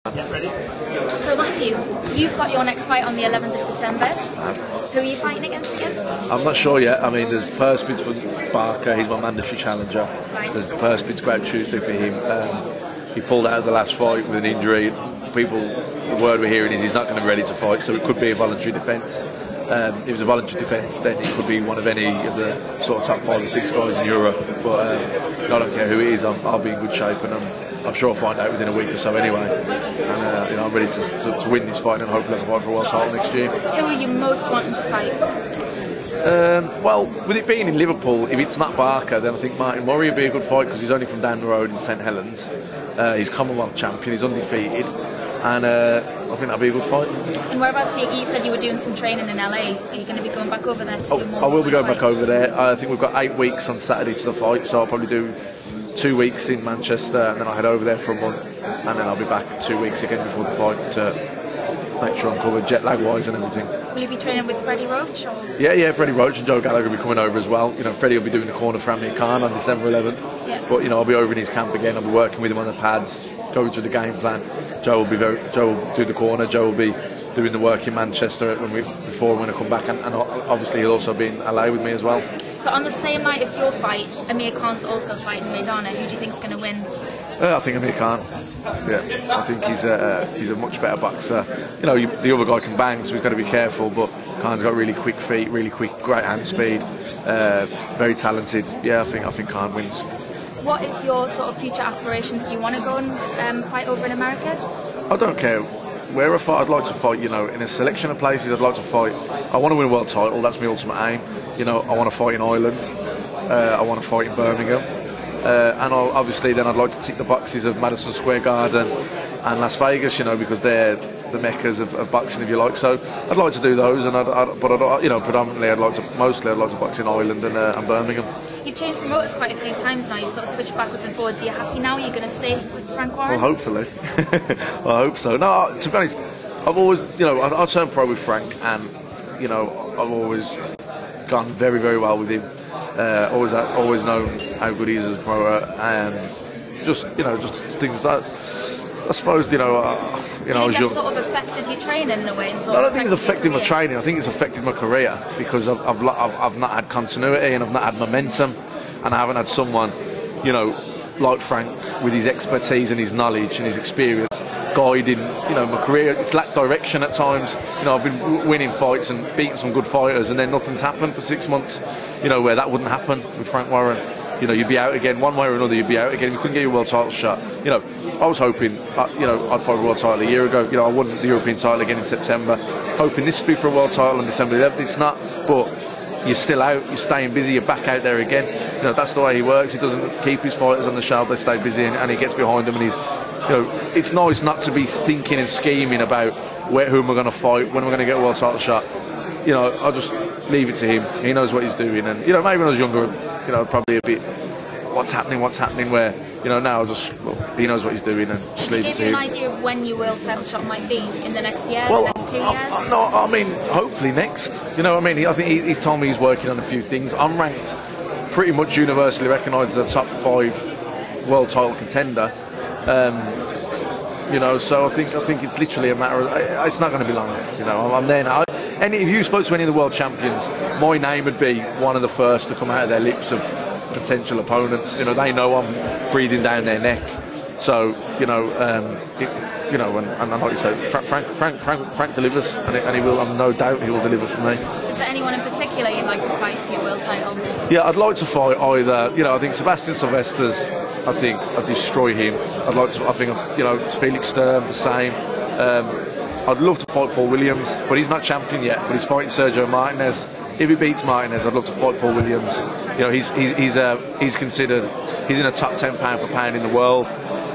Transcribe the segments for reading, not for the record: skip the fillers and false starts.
So Matthew, you've got your next fight on the 11th of December. Who are you fighting against again? I'm not sure yet. I mean, there's Perspins for Barker, he's my mandatory challenger. Right. There's Perspins go out Tuesday for him. He pulled out of the last fight with an injury. The word we're hearing is he's not going to be ready to fight, so it could be a voluntary defence. If it's a voluntary defence, then it could be one of any of the sort of top 5 or 6 guys in Europe. But I don't care who it is, I'll be in good shape, and I'm sure I'll find out within a week or so anyway. And I'm ready to win this fight and hopefully I can fight for a world title next year. Who are you most wanting to fight? Well, with it being in Liverpool, if it's not Barker, then I think Martin Murray would be a good fight because he's only from down the road in St Helens. He's Commonwealth champion, he's undefeated, and I think that'd be a good fight. And whereabouts, you said you were doing some training in LA. Are you going to be going back over there to do more? I will be going back over there. I think we've got 8 weeks on Saturday to the fight, so I'll probably do 2 weeks in Manchester, and then I'll head over there for a month, and then I'll be back 2 weeks again before the fight to make sure I'm covered jet lag wise and everything. Will you be training with Freddie Roach? Or? Yeah, Freddie Roach and Joe Gallagher will be coming over as well. You know, Freddie will be doing the corner for Amir Khan on December 11th. Yeah. But I'll be over in his camp again. I'll be working with him on the pads, going through the game plan. Joe will do the corner. Joe will be doing the work in Manchester before when I come back, and obviously he'll also be in LA with me as well. So on the same night as your fight, Amir Khan's also fighting Maidana. Who do you think is going to win? I think Amir Khan. Yeah, I think he's a much better boxer. The other guy can bang, so he's got to be careful. But Khan's got really quick feet, really quick, great hand speed, very talented. Yeah, I think Khan wins. What is your sort of future aspirations? Do you want to go and fight over in America? I don't care where I fight. I'd like to fight. In a selection of places, I'd like to fight. I want to win a world title. That's my ultimate aim. I want to fight in Ireland. I want to fight in Birmingham. And obviously then I'd like to tick the boxes of Madison Square Garden and Las Vegas, because they're the meccas of boxing, if you like. So I'd like to do those, and predominantly I'd like to box in Ireland and Birmingham. You've changed promoters quite a few times now. You sort of switched backwards and forwards. Are you happy now? Are you going to stay with Frank Warren? Well, hopefully. I hope so. No, to be honest, I've always, I turned pro with Frank, and I've always gone very, very well with him. Always known how good he is as a promoter, and just things that I suppose Do you think that's sort of affected your training in a way? I don't think it's affected my training. I think it's affected my career because I've not had continuity, and I've not had momentum, and I haven't had someone, like Frank with his expertise and his knowledge and his experience guiding, my career. It's lacked direction at times. I've been winning fights and beating some good fighters, and then nothing's happened for 6 months. Where that wouldn't happen with Frank Warren. You'd be out again one way or another. You'd be out again. You couldn't get your world title shot. I was hoping, I'd fight a world title a year ago. I won the European title again in September, hoping this would be for a world title on December 11th. It's not, but you're still out. You're staying busy. You're back out there again. That's the way he works. He doesn't keep his fighters on the shelf. They stay busy, and he gets behind them, and he's. It's nice not to be thinking and scheming about who am I going to fight, when am I going to get a world title shot. I'll just leave it to him. He knows what he's doing, and maybe when I was younger, probably a bit what's happening. Where now he knows what he's doing, and just leave it to him. Give you an idea of when your world title shot might be in the next year, the next 2 years? No, I mean hopefully next. I think he's told me he's working on a few things. I'm ranked pretty much universally recognised as a top 5 world title contender. So I think it's literally a matter of, it's not going to be long. I'm there now. If you spoke to any of the world champions, my name would be one of the first to come out of their lips of potential opponents. They know I'm breathing down their neck. So and like you said, Frank delivers, and he will. I'm no doubt he will deliver for me. Is there anyone in particular you'd like to fight for your world title? Yeah, I'd like to fight either. I think Sebastian Sylvester's. I think I'd destroy him. I think Felix Sturm the same. I'd love to fight Paul Williams, but he's not champion yet. But he's fighting Sergio Martinez. If he beats Martinez, I'd love to fight Paul Williams. He's considered. He's in a top 10 pound for pound in the world.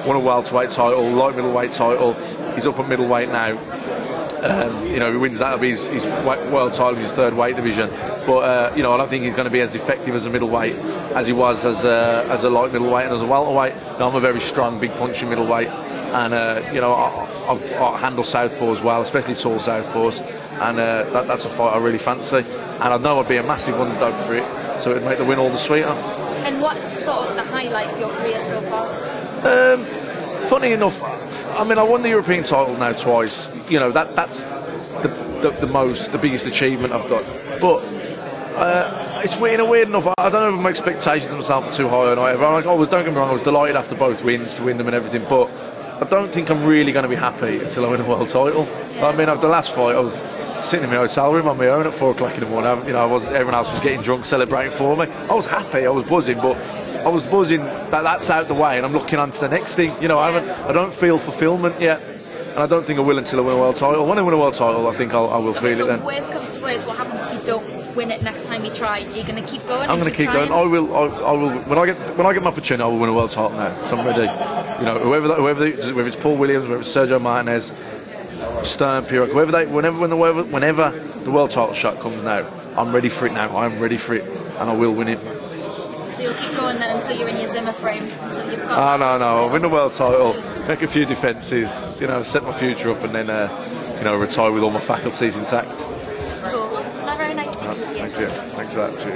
Won a welterweight title, light middleweight title. He's up at middleweight now. If he wins that, it'll be his world title in his 3rd weight division. But I don't think he's going to be as effective as a middleweight as he was as a light middleweight and as a welterweight. I'm a very strong, big punching middleweight, and I handle southpaw as well, especially tall southpaws, and that's a fight I really fancy. And I know I'd be a massive underdog for it, so it'd make the win all the sweeter. And what's sort of the highlight of your career so far? funny enough, I mean, I won the European title now twice. You know, that's the biggest achievement I've done. But it's weird enough. I don't know if my expectations of myself are too high or not. Don't get me wrong, I was delighted after both wins to win them and everything, but I don't think I'm really going to be happy until I win a world title. I mean, after the last fight, I was sitting in my hotel room on my own at 4 o'clock in the morning. You know, everyone else was getting drunk, celebrating for me. I was happy, I was buzzing, but I was buzzing that's out the way, and I'm looking on to the next thing. You know, I don't feel fulfilment yet, and I don't think I will until I win a world title. When I win a world title, I think I will feel it then. Worst comes to worst, what happens if you don't win it next time you try? Are you going to keep going? I'm going to keep going. I will. When I get my opportunity, I will win a world title now. So I'm ready. You know, whether it's Paul Williams, whether it's Sergio Martinez, Stern, Pirog, whenever the world title shot comes now, I'm ready for it now. I'm ready for it, and I will win it. So you'll keep going then until you're in your Zimmer frame, until you've got... No. I'll win the world title, make a few defences, you know, set my future up, and then, you know, retire with all my faculties intact. Cool. It's not very nice speaking to you. Thank you. Thanks for that. Cheers.